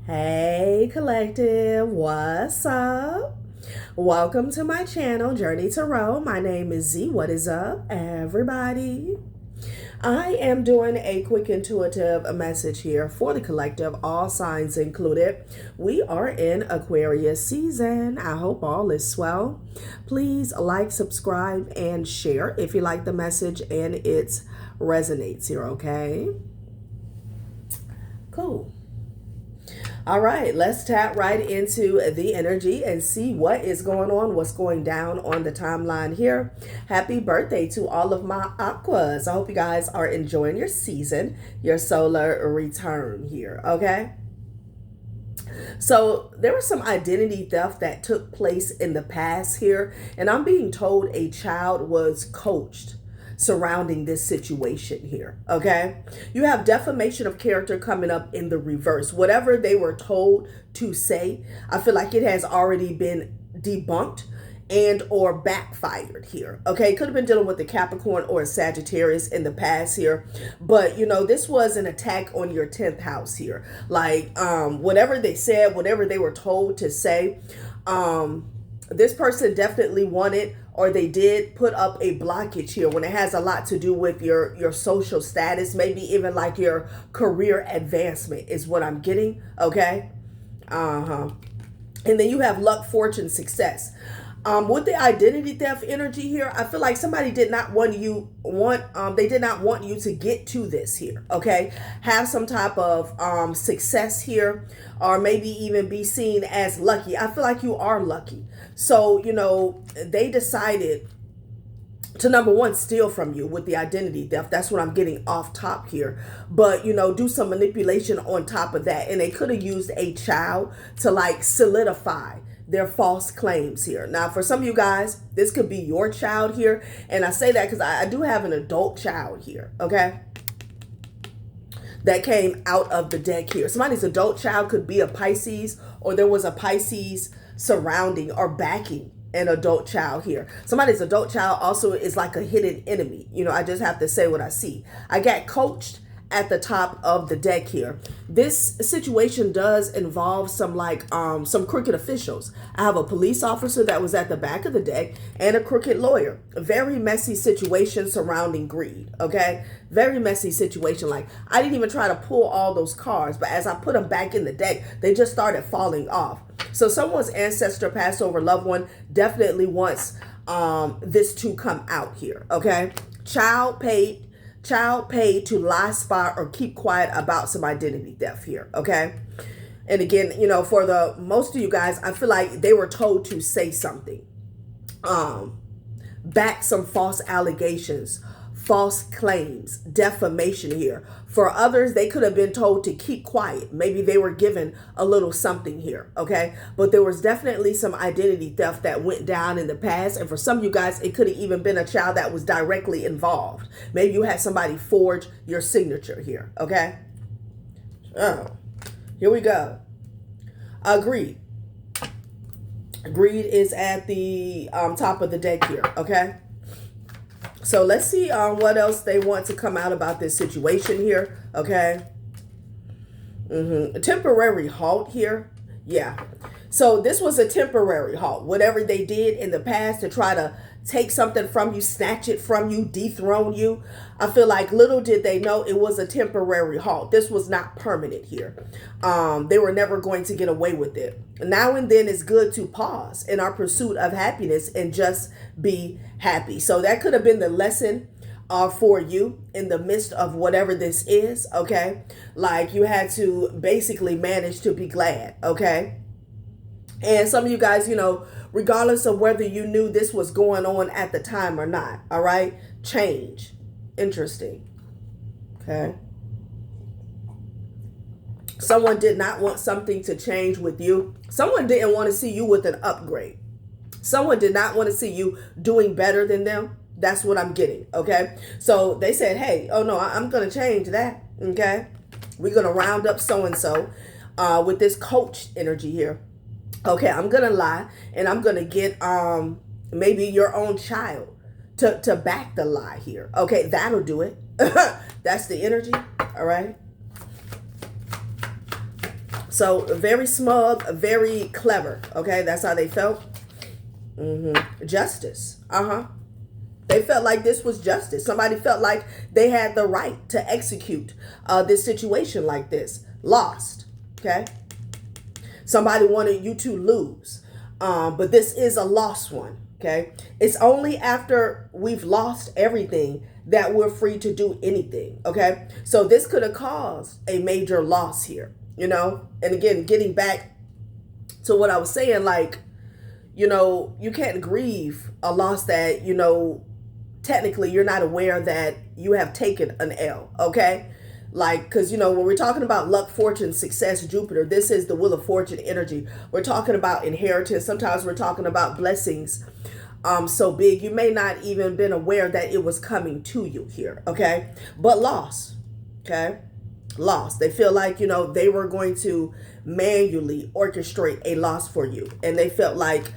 Hey collective, what's up? Welcome to my channel, Journey Tarot. My name is Z. What is up, everybody? I am doing a quick intuitive message here for the collective, all signs included. We are in Aquarius season. I hope all is well. Please like, subscribe, and share if you like the message and it resonates here, okay? Cool. All right, let's tap right into the energy and see what is going on, what's going down on the timeline here. Happy birthday to all of my aquas. I hope you guys are enjoying your season, your solar return here, okay? So there was some identity theft that took place in the past here, and I'm being told a child was coached surrounding this situation here, okay? You have defamation of character coming up in the reverse. Whatever they were told to say, I feel like it has already been debunked and or backfired here, okay? Could have been dealing with the Capricorn or a Sagittarius in the past here, but you know, this was an attack on your 10th house here. Like whatever they said, whatever they were told to say, this person definitely wanted, or they did put up a blockage here when it has a lot to do with your social status, maybe even like your career advancement is what I'm getting, okay? And then you have luck, fortune, success. With the identity theft energy here, I feel like somebody did not want you they did not want you to get to this here, okay? Have some type of success here, or maybe even be seen as lucky. I feel like you are lucky. So, you know, they decided to, number one, steal from you with the identity theft. That's what I'm getting off top here. But, you know, do some manipulation on top of that. And they could have used a child to like solidify their false claims here. Now, for some of you guys, this could be your child here. And I say that because I do have an adult child here, okay? That came out of the deck here. Somebody's adult child could be a Pisces, or there was a Pisces surrounding or backing an adult child here. Somebody's adult child also is like a hidden enemy. You know, I just have to say what I see. I got coached at the top of the deck here. This situation does involve some like some crooked officials. I have a police officer that was at the back of the deck and a crooked lawyer. A very messy situation surrounding greed, okay? Very messy situation. Like, I didn't even try to pull all those cards, but as I put them back in the deck, they just started falling off. So someone's ancestor, passed over loved one, definitely wants this to come out here, okay? Child paid to lie, spy, or keep quiet about some identity theft here, okay? And again, you know, for the most of you guys, I feel like they were told to say something, back some false allegations, false claims, defamation here. For others, they could have been told to keep quiet. Maybe they were given a little something here, okay? But there was definitely some identity theft that went down in the past. And for some of you guys, it could have even been a child that was directly involved. Maybe you had somebody forge your signature here, okay? Oh, here we go. Greed. Greed is at the top of the deck here, okay? So let's see what else they want to come out about this situation here, okay? A temporary halt here. Yeah. So this was a temporary halt. Whatever they did in the past to try to take something from you, snatch it from you, dethrone you, I feel like little did they know it was a temporary halt. This was not permanent here. They were never going to get away with it. Now and then it's good to pause in our pursuit of happiness and just be happy. So that could have been the lesson for you in the midst of whatever this is, okay? Like, you had to basically manage to be glad, okay? And some of you guys, you know, regardless of whether you knew this was going on at the time or not, all right? Change. Interesting. Okay. Someone did not want something to change with you. Someone didn't want to see you with an upgrade. Someone did not want to see you doing better than them. That's what I'm getting, okay? So they said, hey, oh no, I'm going to change that, okay? We're going to round up so-and-so with this coach energy here. Okay, I'm going to lie, and I'm going to get maybe your own child to back the lie here. Okay, that'll do it. That's the energy, all right? So very smug, very clever. Okay, that's how they felt. Justice. They felt like this was justice. Somebody felt like they had the right to execute this situation like this. Lost. Okay. Somebody wanted you to lose. But this is a lost one. Okay. It's only after we've lost everything that we're free to do anything. Okay. So this could have caused a major loss here, you know? And again, getting back to what I was saying, like, you know, you can't grieve a loss that, you know, technically you're not aware that you have taken an L, okay? Like, because, you know, when we're talking about luck, fortune, success, Jupiter, this is the Wheel of Fortune energy. We're talking about inheritance. Sometimes we're talking about blessings so big you may not even been aware that it was coming to you here, okay? But loss, okay? Loss. They feel like, you know, they were going to manually orchestrate a loss for you. And they felt like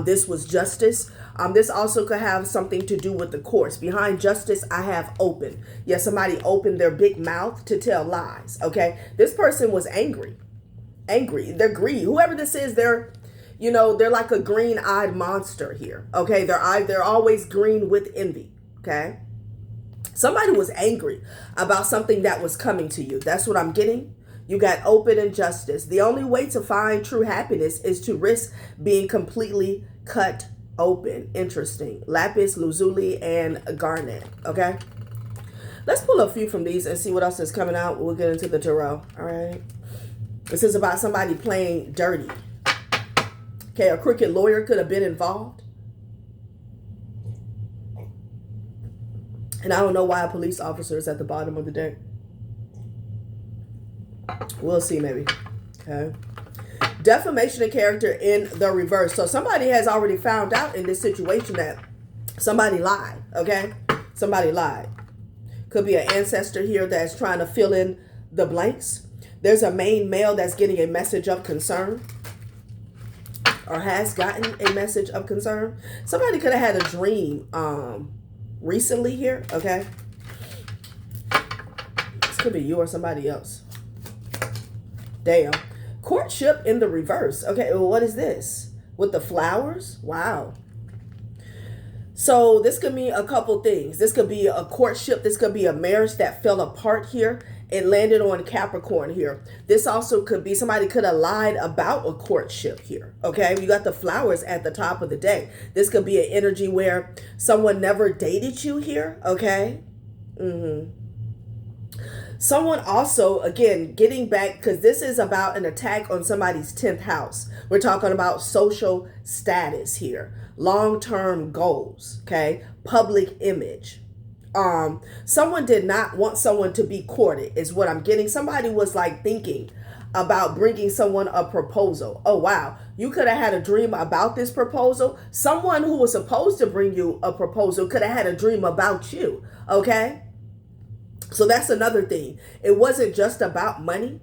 this was justice. This also could have something to do with the course. Behind justice, I have open. Yes, somebody opened their big mouth to tell lies, okay? This person was angry. Angry. They're greedy. Whoever this is, they're, you know, they're like a green-eyed monster here, okay? They're always green with envy, okay? Somebody was angry about something that was coming to you. That's what I'm getting. You got open and justice. The only way to find true happiness is to risk being completely cut open. Interesting. Lapis, lazuli, and garnet. Okay. Let's pull a few from these and see what else is coming out. We'll get into the tarot. All right. This is about somebody playing dirty. Okay. A crooked lawyer could have been involved. And I don't know why a police officer is at the bottom of the deck. We'll see, maybe. Okay. Defamation of character in the reverse. So somebody has already found out in this situation that somebody lied. Okay. Somebody lied. Could be an ancestor here that's trying to fill in the blanks. There's a main male that's getting a message of concern, or has gotten a message of concern. Somebody could have had a dream recently here. Okay. This could be you or somebody else. Damn. Courtship in the reverse. Okay, well, what is this? With the flowers? Wow. So this could mean a couple things. This could be a courtship. This could be a marriage that fell apart here. It landed on Capricorn here. This also could be somebody could have lied about a courtship here. Okay, you got the flowers at the top of the deck. This could be an energy where someone never dated you here. Okay. Someone also, again, getting back, because this is about an attack on somebody's 10th house. We're talking about social status here, long-term goals, okay, public image. Someone did not want someone to be courted is what I'm getting. Somebody was like thinking about bringing someone a proposal. Oh, wow. You could have had a dream about this proposal. Someone who was supposed to bring you a proposal could have had a dream about you, okay? So that's another thing. It wasn't just about money.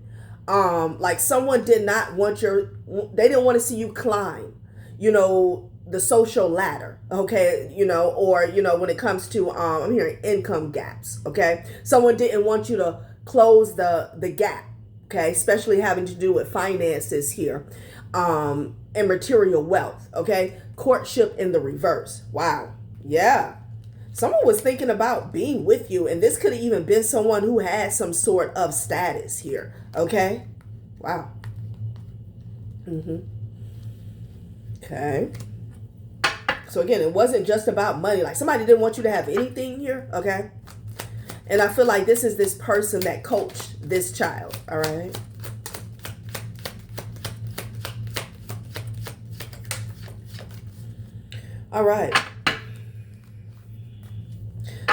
Like someone did not want they didn't want to see you climb, you know, the social ladder. Okay. You know, or, you know, when it comes to, I'm hearing income gaps. Okay. Someone didn't want you to close the gap. Okay. Especially having to do with finances here, and material wealth. Okay. Courtship in the reverse. Wow. Yeah. Someone was thinking about being with you, and this could have even been someone who had some sort of status here. Okay. Wow. Okay. So again, it wasn't just about money. Like somebody didn't want you to have anything here. Okay. And I feel like this is this person that coached this child. All right. All right.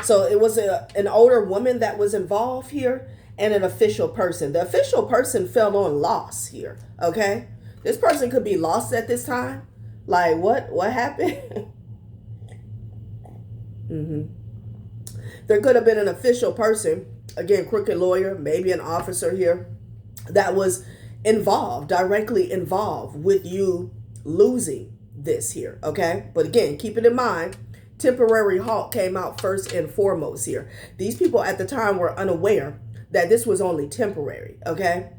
So it was an older woman that was involved here and an official person. The official person fell on loss here, okay? This person could be lost at this time. Like, what happened? There could have been an official person, again, crooked lawyer, maybe an officer here, that was involved, directly involved with you losing this here, okay? But again, keep it in mind, temporary halt came out first and foremost here. These people at the time were unaware that this was only temporary, okay?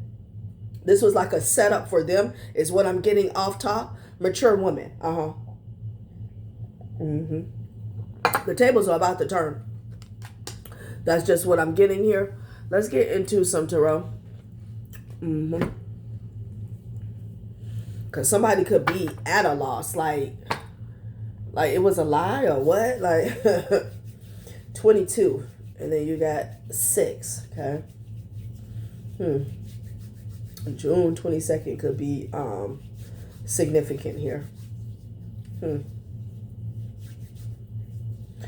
This was like a setup for them, is what I'm getting off top. Mature woman. The tables are about to turn. That's just what I'm getting here. Let's get into some tarot. Because somebody could be at a loss. Like it was a lie or what? Like 22. And then you got 6. Okay. June 22nd could be significant here.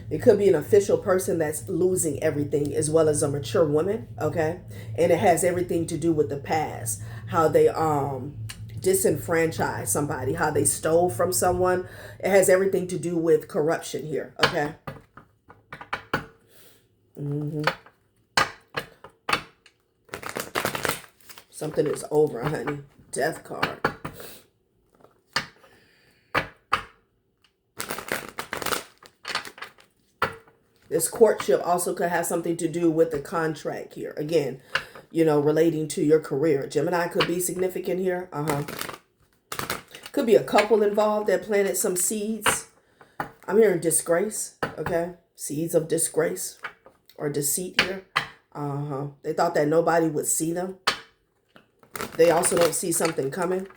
It could be an official person that's losing everything, as well as a mature woman, okay? And it has everything to do with the past, how they disenfranchised somebody, how they stole from someone. It has everything to do with corruption here, okay? Something is over, honey. Death card. This courtship also could have something to do with the contract here. Again, you know, relating to your career. Gemini could be significant here. Could be a couple involved that planted some seeds. I'm hearing disgrace, okay? Seeds of disgrace or deceit here. They thought that nobody would see them. They also don't see something coming.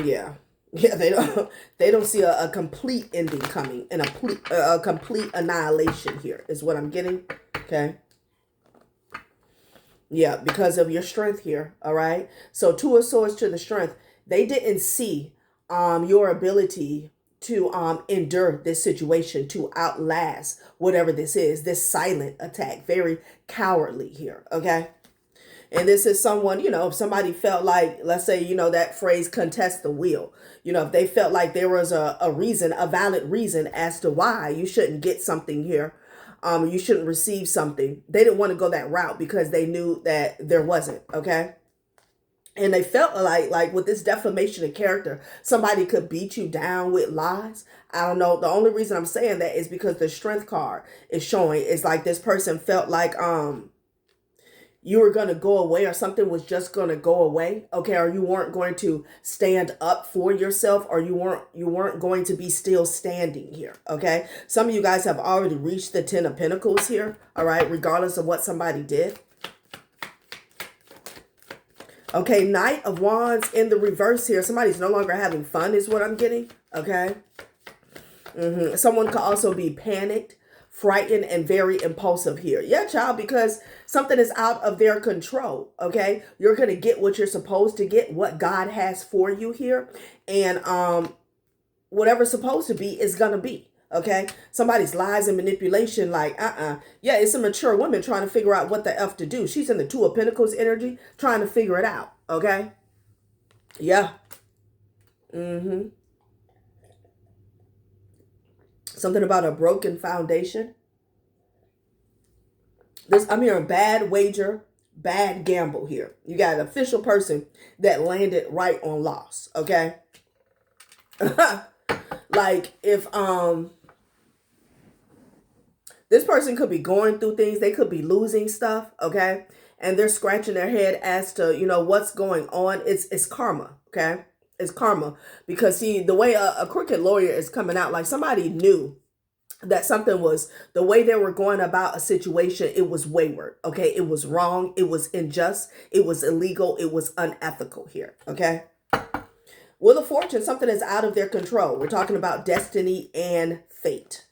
Yeah, they don't see a complete ending coming, and a complete annihilation here is what I'm getting. Okay. Yeah, because of your strength here. All right. So 2 of Swords to the strength. They didn't see your ability to endure this situation, to outlast whatever this is, this silent attack. Very cowardly here. Okay. And this is someone, you know, if somebody felt like, let's say, you know, that phrase, contest the wheel. You know, if they felt like there was a reason, a valid reason as to why you shouldn't get something here, you shouldn't receive something. They didn't want to go that route because they knew that there wasn't, okay? And they felt like with this defamation of character, somebody could beat you down with lies. I don't know. The only reason I'm saying that is because the strength card is showing. It's like this person felt like, you were going to go away, or something was just going to go away, okay? Or you weren't going to stand up for yourself, or you weren't going to be still standing here, okay? Some of you guys have already reached the 10 of Pentacles here, all right, regardless of what somebody did. Okay, Knight of Wands in the reverse here. Somebody's no longer having fun is what I'm getting, okay? Someone could also be panicked, frightened, and very impulsive here. Yeah, child, because something is out of their control, okay? You're going to get what you're supposed to get, what God has for you here. And whatever's supposed to be is going to be, okay? Somebody's lies and manipulation, like, yeah, it's a mature woman trying to figure out what the F to do. She's in the 2 of Pentacles energy, trying to figure it out, okay? Yeah. Something about a broken foundation. I'm hearing bad wager, bad gamble here. You got an official person that landed right on loss, okay? Like if this person could be going through things, they could be losing stuff, okay? And they're scratching their head as to, you know, what's going on. It's karma, okay? It's karma. Because see, the way a crooked lawyer is coming out, like somebody knew that something was, the way they were going about a situation, it was wayward, okay? It was wrong, it was unjust, it was illegal, it was unethical here, okay? Wheel of Fortune, something is out of their control. We're talking about destiny and fate.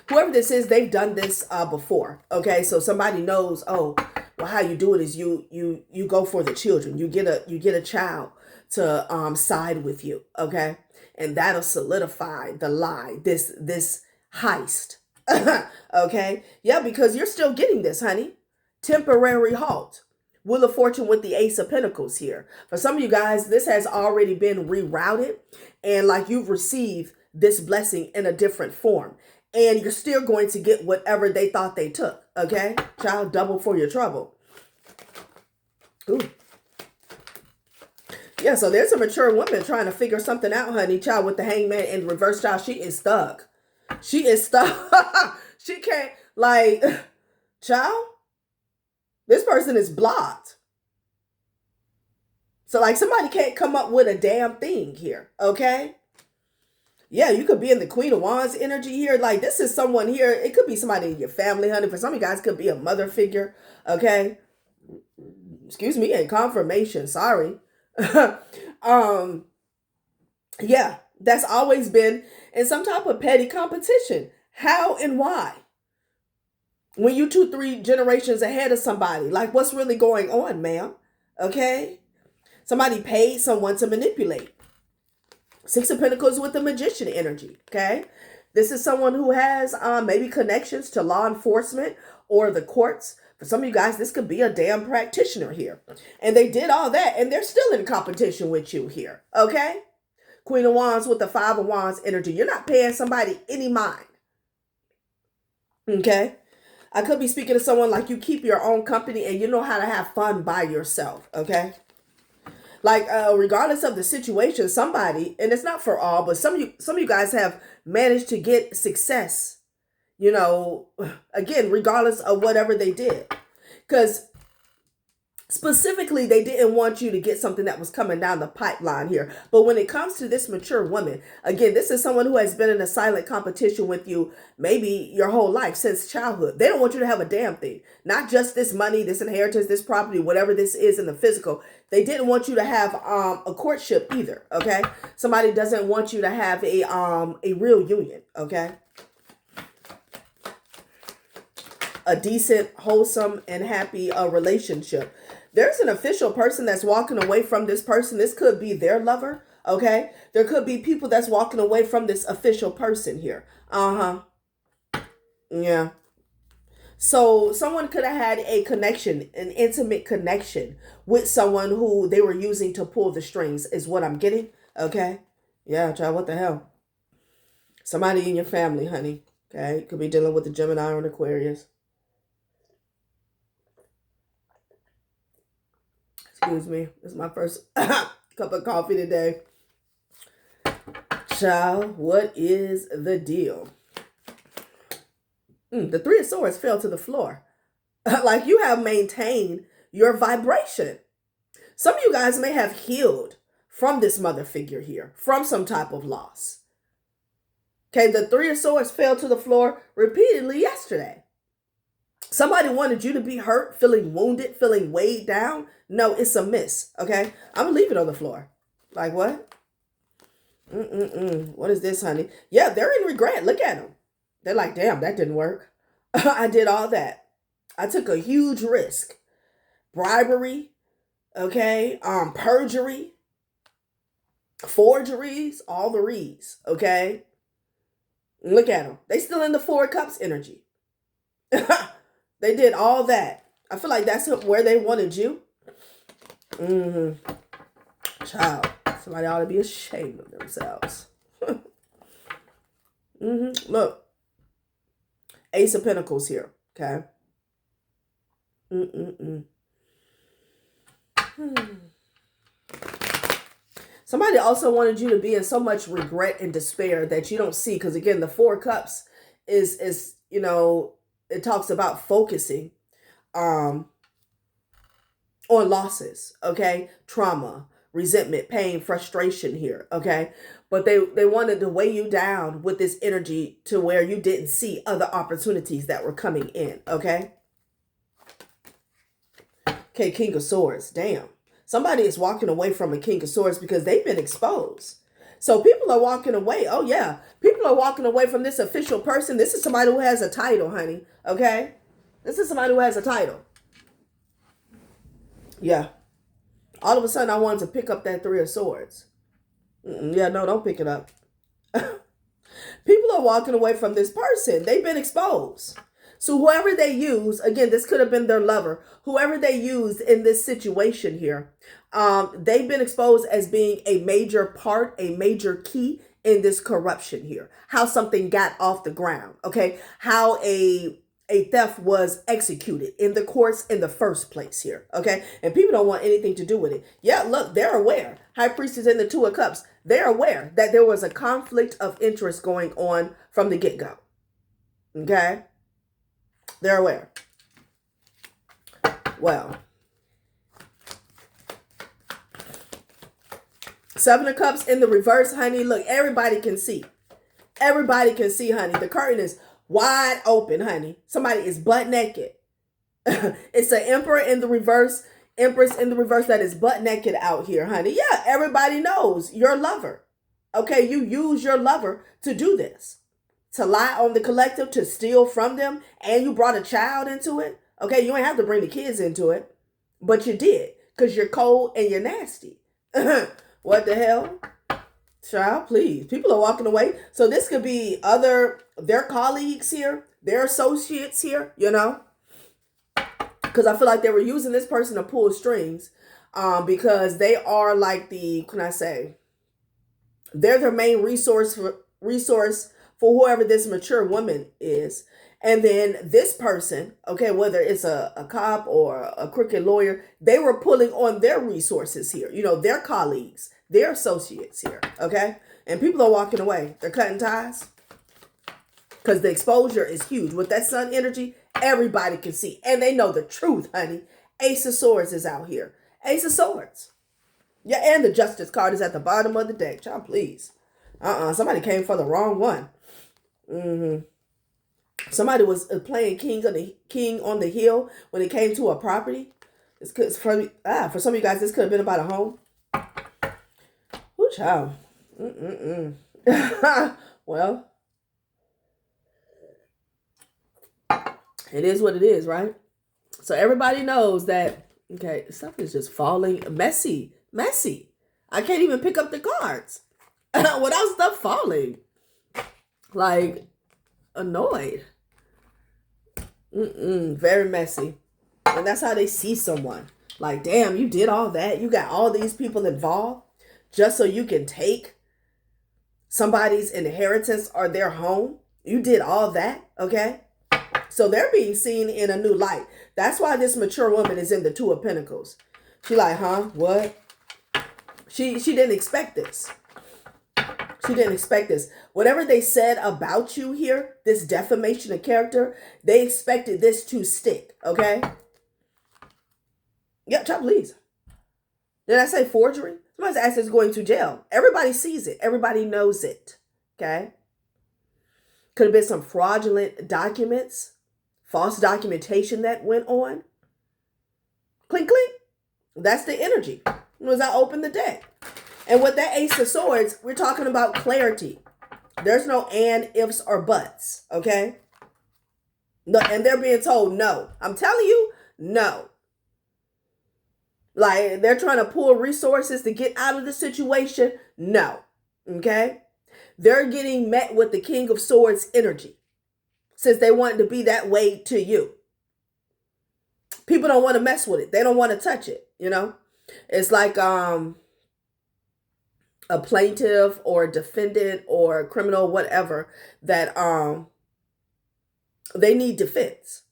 Whoever this is, they've done this before, okay? So somebody knows, oh, well, how you do it is you go for the children. You get a child to side with you, okay? And that'll solidify the lie, this heist, okay? Yeah, because you're still getting this, honey. Temporary halt. Wheel of Fortune with the Ace of Pentacles here. For some of you guys, this has already been rerouted, and like you've received this blessing in a different form. And you're still going to get whatever they thought they took, okay? Child, double for your trouble. Ooh. Yeah, so there's a mature woman trying to figure something out, honey. Child, with the Hangman in reverse, child, she is stuck. She is stuck. She can't, like, child, this person is blocked. So, like, somebody can't come up with a damn thing here, okay? Yeah, you could be in the Queen of Wands energy here. Like, this is someone here. It could be somebody in your family, honey. For some of you guys, it could be a mother figure, okay? Excuse me, and confirmation. Sorry. Yeah, that's always been in some type of petty competition. How and why? When you 2, 3 generations ahead of somebody, like, what's really going on, ma'am? Okay? Somebody paid someone to manipulate. 6 of Pentacles with the Magician energy, okay? This is someone who has maybe connections to law enforcement or the courts. For some of you guys, this could be a damn practitioner here. And they did all that, and they're still in competition with you here, okay? Queen of Wands with the 5 of Wands energy. You're not paying somebody any mind, okay? I could be speaking to someone like you keep your own company and you know how to have fun by yourself, okay? Like, regardless of the situation, somebody, and it's not for all, but some of you guys have managed to get success, you know, again, regardless of whatever they did. Because specifically, they didn't want you to get something that was coming down the pipeline here. But when it comes to this mature woman, again, this is someone who has been in a silent competition with you maybe your whole life, since childhood. They don't want you to have a damn thing. Not just this money, this inheritance, this property, whatever this is in the physical. They didn't want you to have a courtship either, okay? Somebody doesn't want you to have a real union, okay? A decent, wholesome, and happy relationship. There's an official person that's walking away from this person. This could be their lover, okay? There could be people that's walking away from this official person here. Yeah. So someone could have had a connection, an intimate connection with someone who they were using to pull the strings, is what I'm getting, okay? Yeah, child, what the hell? Somebody in your family, honey, okay? Could be dealing with the Gemini or an Aquarius. Excuse me. This is my first cup of coffee today. Child, what is the deal? The 3 of Swords fell to the floor. Like, you have maintained your vibration. Some of you guys may have healed from this mother figure here, from some type of loss. Okay, the 3 of Swords fell to the floor repeatedly yesterday. Somebody wanted you to be hurt, feeling wounded, feeling weighed down. No, it's a miss, okay? I'm going to leave it on the floor. Like, what? What is this, honey? Yeah, they're in regret. Look at them. They're like, damn, that didn't work. I did all that. I took a huge risk. Bribery, okay? Perjury, forgeries, all the rees, okay? Look at them. They still in the 4 of Cups energy. They did all that. I feel like that's where they wanted you. Child, somebody ought to be ashamed of themselves. Look. Ace of Pentacles here, okay? Somebody also wanted you to be in so much regret and despair that you don't see, because again, the 4 of Cups is you know, it talks about focusing on losses, okay? Trauma, resentment, pain, frustration here, okay? But they wanted to weigh you down with this energy to where you didn't see other opportunities that were coming in, okay? Okay, King of Swords, damn. Somebody is walking away from a King of Swords because they've been exposed. So people are walking away. Oh, yeah. People are walking away from this official person. This is somebody who has a title, honey, okay? This is somebody who has a title. Yeah. All of a sudden, I wanted to pick up that 3 of Swords. Yeah, no, don't pick it up. People are walking away from this person. They've been exposed. So whoever they use, again, this could have been their lover, whoever they used in this situation here, they've been exposed as being a major part, a major key in this corruption here. How something got off the ground, okay? How a theft was executed in the courts in the first place here, okay? And people don't want anything to do with it. Yeah, look, they're aware. High Priestess and the Two of Cups. They're aware that there was a conflict of interest going on from the get-go. Okay? They're aware. Well, Seven of Cups in the reverse, honey. Look, everybody can see. Everybody can see, honey. The curtain is wide open, honey. Somebody is butt naked. It's an Emperor in the reverse, Empress in the reverse that is butt naked out here, honey. Yeah, everybody knows your lover. Okay, you use your lover to do this. To lie on the collective, to steal from them, and you brought a child into it. Okay, you ain't have to bring the kids into it, but you did, because you're cold and you're nasty. What the hell? Child, please. People are walking away. So this could be their colleagues here, their associates here, you know? Because I feel like they were using this person to pull strings because they are like they're their main resource for whoever this mature woman is. And then this person, okay, whether it's a cop or a crooked lawyer, they were pulling on their resources here, you know, their colleagues, their associates here, okay? And people are walking away. They're cutting ties because the exposure is huge. With that sun energy, everybody can see. And they know the truth, honey. Ace of Swords is out here. Ace of Swords. Yeah, and the Justice card is at the bottom of the deck. Child, please. Somebody came for the wrong one. Somebody was playing king on the hill when it came to a property. For some of you guys, this could have been about a home. Ooh, child. Well, it is what it is, right? So everybody knows that, okay, stuff is just falling. Messy. I can't even pick up the cards without stuff falling. Like, annoyed. Very messy. And that's how they see someone. Like, damn, you did all that. You got all these people involved just so you can take somebody's inheritance or their home. You did all that, okay? So they're being seen in a new light. That's why this mature woman is in the Two of Pentacles. She like, huh? What? She didn't expect this. She didn't expect this. Whatever they said about you here, this defamation of character, they expected this to stick, okay? Yeah, child, please. Did I say forgery? Somebody's ass is going to jail. Everybody sees it. Everybody knows it, okay? Could have been some fraudulent documents, false documentation that went on. Clink, clink. That's the energy. As I open the deck. And with that Ace of Swords, we're talking about clarity. There's no and, ifs, or buts, okay? No, and they're being told no. I'm telling you, no. Like, they're trying to pull resources to get out of the situation. No, okay? They're getting met with the King of Swords energy since they want to be that way to you. People don't want to mess with it. They don't want to touch it, you know? It's like a plaintiff or a defendant or a criminal, whatever, that they need defense.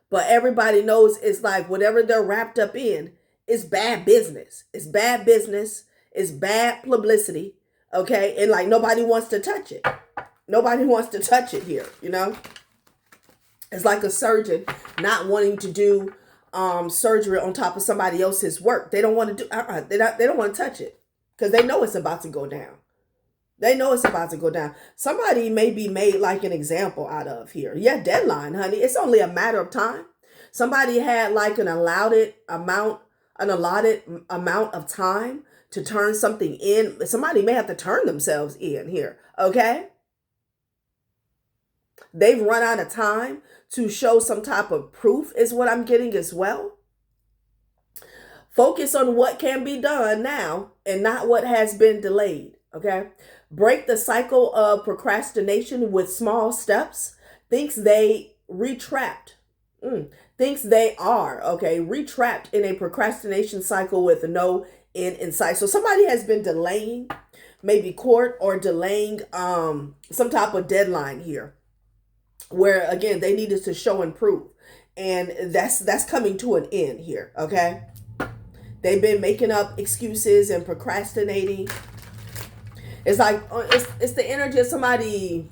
But everybody knows it's like whatever they're wrapped up in is bad business. It's bad business. It's bad publicity. Okay? And like nobody wants to touch it. Nobody wants to touch it here, you know? It's like a surgeon not wanting to do surgery on top of somebody else's work. They don't want to do they don't want to touch it because they know it's about to go down. They know it's about to go down. Somebody may be made like an example out of here. Yeah, deadline, honey. It's only a matter of time. Somebody had like an allotted amount of time to turn something in. Somebody may have to turn themselves in here, okay? They've run out of time to show some type of proof is what I'm getting as well. Focus on what can be done now and not what has been delayed, okay? Break the cycle of procrastination with small steps. Thinks they retrapped. Thinks they are, okay, retrapped in a procrastination cycle with no end in sight. So somebody has been delaying maybe court or delaying some type of deadline here, where again they needed to show and prove, and that's coming to an end here, okay? They've been making up excuses and procrastinating. It's like, it's the energy of somebody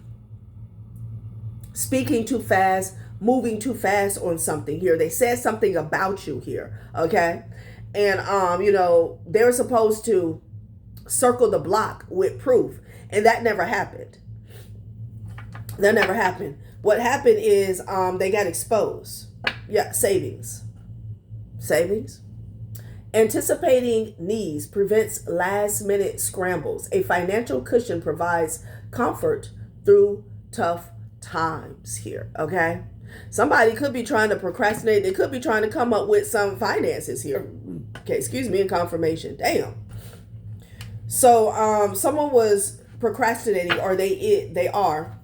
speaking too fast, moving too fast on something here. They said something about you here, okay? And, you know, they were supposed to circle the block with proof, and that never happened. That never happened. What happened is they got exposed. Yeah, savings. Anticipating needs prevents last-minute scrambles. A financial cushion provides comfort through tough times here, okay? Somebody could be trying to procrastinate. They could be trying to come up with some finances here. Okay, excuse me, in confirmation. Damn. So someone was procrastinating, or they are.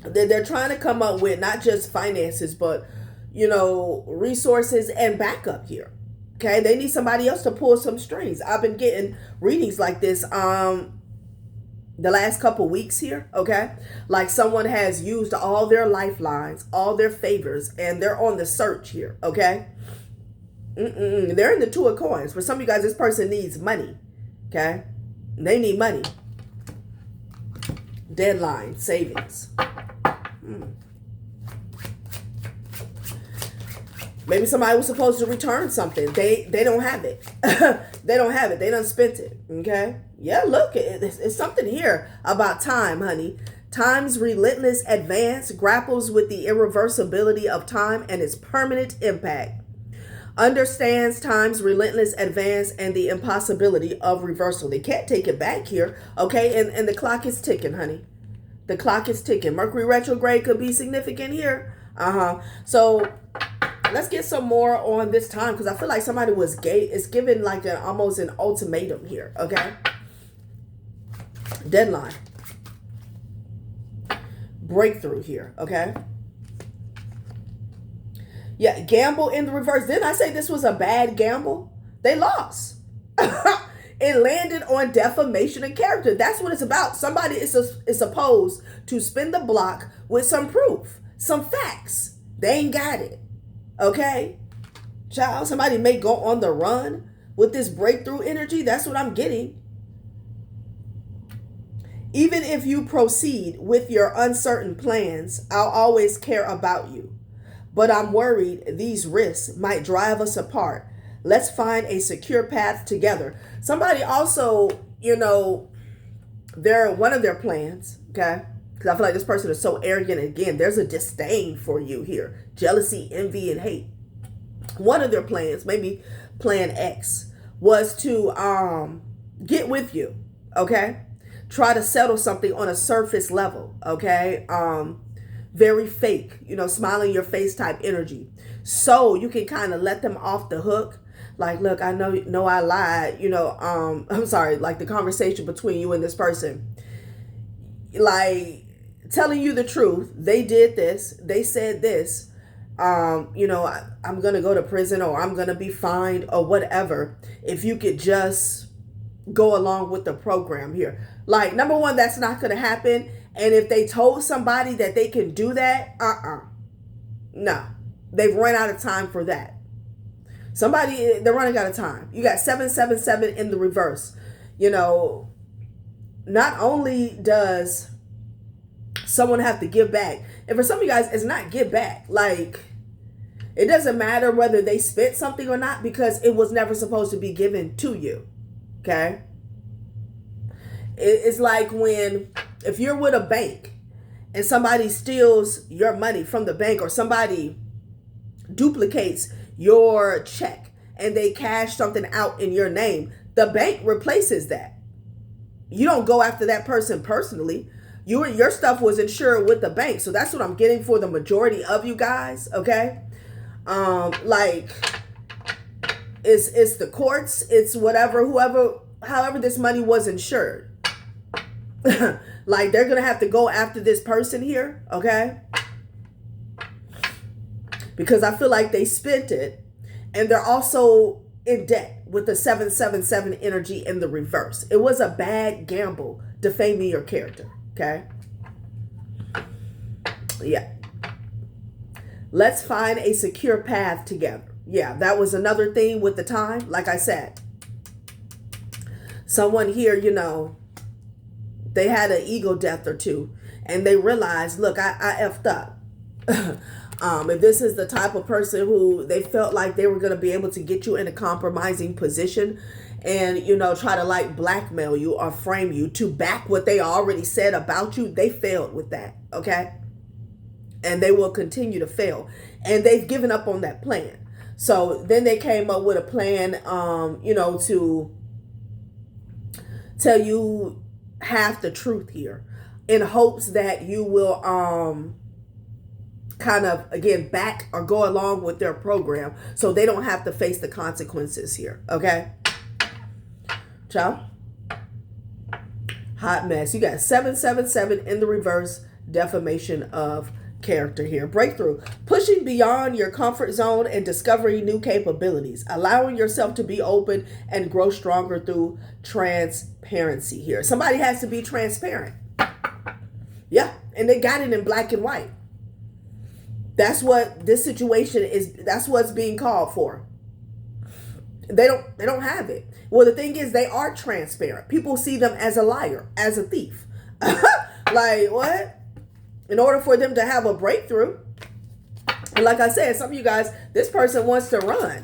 They're trying to come up with not just finances, but, you know, resources and backup here. Okay, they need somebody else to pull some strings. I've been getting readings like this the last couple weeks here, okay? Like someone has used all their lifelines, all their favors, and they're on the search here, okay? They're in the Two of Coins. For some of you guys, this person needs money, okay? They need money. Deadline, savings. Maybe somebody was supposed to return something. They don't have it. They don't have it. They done spent it. Okay? Yeah, look, it's something here about time, honey. Time's relentless advance grapples with the irreversibility of time and its permanent impact. Understands time's relentless advance and the impossibility of reversal. They can't take it back here. Okay? And the clock is ticking, honey. The clock is ticking. Mercury retrograde could be significant here. So let's get some more on this time, because I feel like somebody was it's given like almost an ultimatum here, okay? Deadline. Breakthrough here, okay? Yeah, gamble in the reverse. Didn't I say this was a bad gamble? They lost. It landed on defamation of character. That's what it's about. Somebody is supposed to spin the block with some proof, some facts. They ain't got it. Okay? Child, somebody may go on the run with this breakthrough energy. That's what I'm getting. Even if you proceed with your uncertain plans, I'll always care about you. But I'm worried these risks might drive us apart. Let's find a secure path together. Somebody also, you know, one of their plans, okay? Because I feel like this person is so arrogant. Again, there's a disdain for you here. Jealousy, envy, and hate. One of their plans, maybe plan X, was to get with you, okay? Try to settle something on a surface level, okay? Very fake, you know, smile in your face type energy. So you can kind of let them off the hook. Like, look, I know I lied, you know, I'm sorry, like the conversation between you and this person. Like, telling you the truth. They did this. They said this. You know, I'm going to go to prison, or I'm going to be fined, or whatever. If you could just go along with the program here. Like, number one, that's not going to happen. And if they told somebody that they can do that, no, they've run out of time for that. They're running out of time. You got 777 in the reverse. You know, not only does someone have to give back, and for some of you guys, it's not give back. Like, it doesn't matter whether they spent something or not, because it was never supposed to be given to you. Okay? It's like if you're with a bank and somebody steals your money from the bank, or somebody duplicates your check and they cash something out in your name, the bank replaces that. You don't go after that person personally. Your stuff was insured with the bank. So that's what I'm getting for the majority of you guys, okay? Like, it's the courts, it's however this money was insured. Like, they're gonna have to go after this person here, okay? Because I feel like they spent it, and they're also in debt with the 777 energy in the reverse. It was a bad gamble, defaming your character, okay? Yeah. Let's find a secure path together. Yeah, that was another thing with the time. Like I said, someone here, you know, they had an ego death or two, and they realized, look, I effed up. If this is the type of person who they felt like they were going to be able to get you in a compromising position and, you know, try to like blackmail you or frame you to back what they already said about you, they failed with that. Okay. And they will continue to fail. And they've given up on that plan. So then they came up with a plan, you know, to tell you half the truth here in hopes that you will kind of, again, back or go along with their program so they don't have to face the consequences here. Okay. Ciao. Hot mess. You got 777 in the reverse, defamation of character here. Breakthrough. Pushing beyond your comfort zone and discovering new capabilities. Allowing yourself to be open and grow stronger through transparency here. Somebody has to be transparent. Yeah. And they got it in black and white. That's what this situation is. That's what's being called for. They don't have it. Well, the thing is, they are transparent. People see them as a liar, as a thief. Like, what? In order for them to have a breakthrough, and like I said, some of you guys, this person wants to run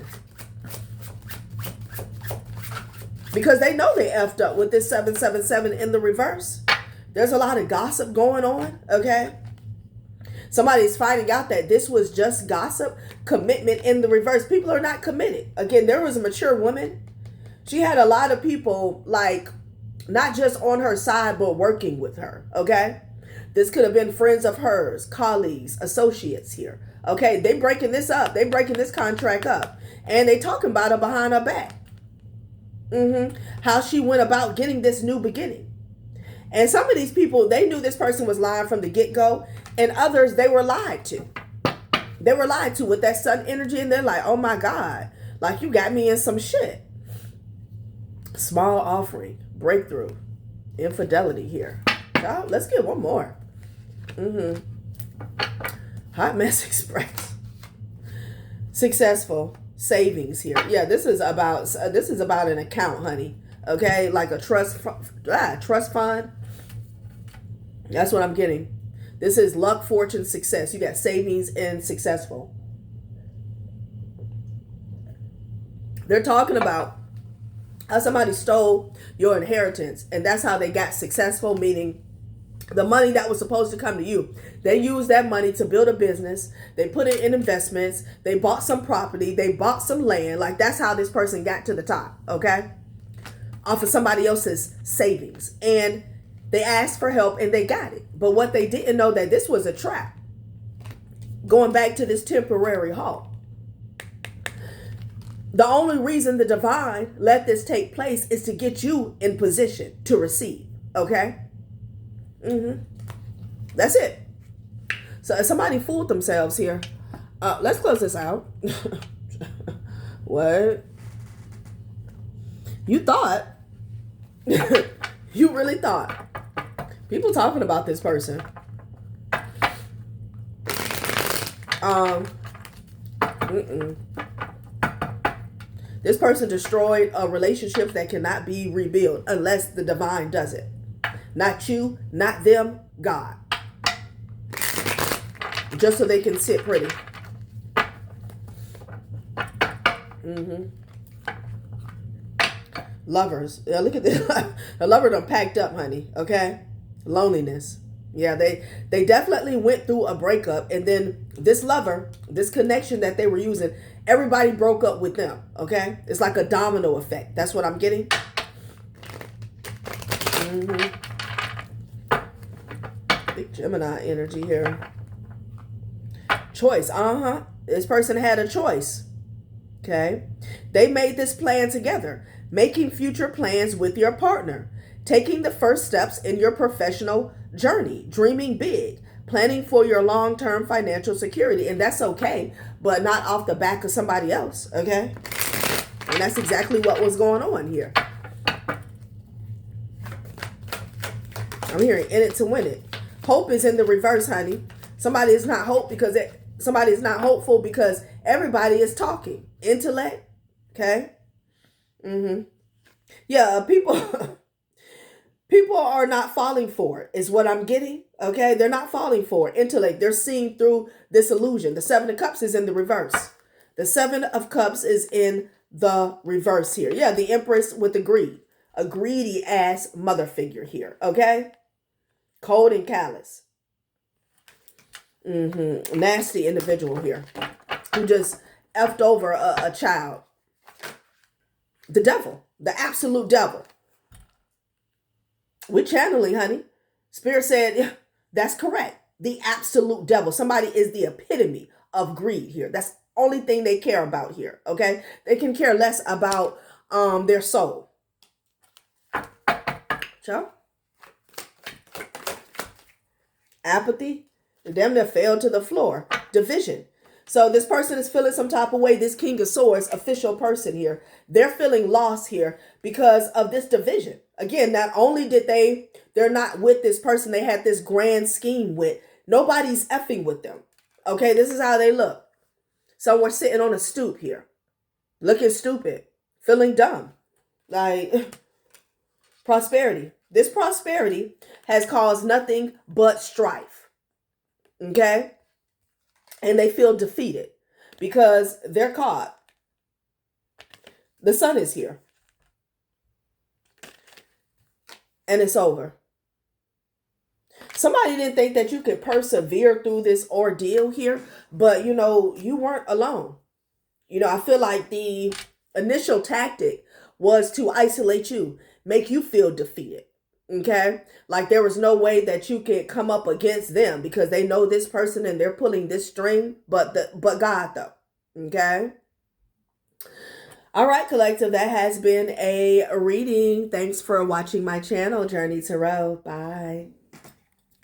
because they know they effed up with this 777 in the reverse. There's a lot of gossip going on, okay? Somebody's finding out that this was just gossip, commitment in the reverse. People are not committed. Again, there was a mature woman. She had a lot of people, like, not just on her side, but working with her, okay? This could have been friends of hers, colleagues, associates here, okay? They breaking this up. They breaking this contract up. And they talking about her behind her back. How she went about getting this new beginning. And some of these people, they knew this person was lying from the get-go. And others, they were lied to. They were lied to with that sun energy. And they're like, oh my God, like you got me in some shit. Small offering, breakthrough, infidelity here. Y'all, let's get one more. Hot mess express. Successful savings here. Yeah, this is about an account, honey. Okay, like a trust fund. That's what I'm getting. This is luck, fortune, success. You got savings and successful. They're talking about how somebody stole your inheritance, and that's how they got successful, meaning the money that was supposed to come to you. They used that money to build a business. They put it in investments. They bought some property. They bought some land. Like, that's how this person got to the top, okay? Off of somebody else's savings. And they asked for help and they got it. But what they didn't know, that this was a trap. Going back to this temporary halt. The only reason the divine let this take place is to get you in position to receive. Okay? That's it. So if somebody fooled themselves here, let's close this out. What? You thought. You really thought. People talking about this person. This person destroyed a relationship that cannot be rebuilt unless the divine does it. Not you, not them, God. Just so they can sit pretty. Lovers. Yeah, look at this. The lover done packed up, honey. Okay? Loneliness. Yeah, they definitely went through a breakup, and then this lover, this connection that they were using, everybody broke up with them. Okay? It's like a domino effect. That's what I'm getting. Big Gemini energy here. Choice. This person had a choice. Okay? They made this plan together. Making future plans with your partner. Taking the first steps in your professional journey. Dreaming big. Planning for your long-term financial security. And that's okay, but not off the back of somebody else. Okay? And that's exactly what was going on here. I'm hearing in it to win it. Hope is in the reverse, honey. Somebody is not hopeful because Everybody is talking. Intellect. Okay. Yeah, people people are not falling for it, is what I'm getting. Okay. They're not falling for it. Intellect. They're seeing through this illusion. The Seven of Cups is in the reverse. The Seven of Cups is in the reverse here. Yeah, the Empress with the greed. A greedy ass mother figure here. Okay. Cold and callous. Nasty individual here who just effed over a child. The devil, the absolute devil. We're channeling, honey. Spirit said, yeah, that's correct. The absolute devil. Somebody is the epitome of greed here. That's the only thing they care about here. Okay. They can care less about their soul. So, apathy. Damn near fell to the floor. Division. So this person is feeling some type of way. This King of Swords, official person here, they're feeling lost here because of this division. Again, not only did they're not with this person they had this grand scheme with. Nobody's effing with them. Okay, this is how they look. So we're sitting on a stoop here, looking stupid, feeling dumb. Like, prosperity. This prosperity has caused nothing but strife. Okay? And they feel defeated because they're caught. The sun is here. And it's over. Somebody didn't think that you could persevere through this ordeal here, but you weren't alone. I feel like the initial tactic was to isolate you, make you feel defeated. Okay? Like there was no way that you could come up against them because they know this person and they're pulling this string, but God though. Okay? All right, collective, that has been a reading. Thanks for watching my channel, Journey Tarot. Bye.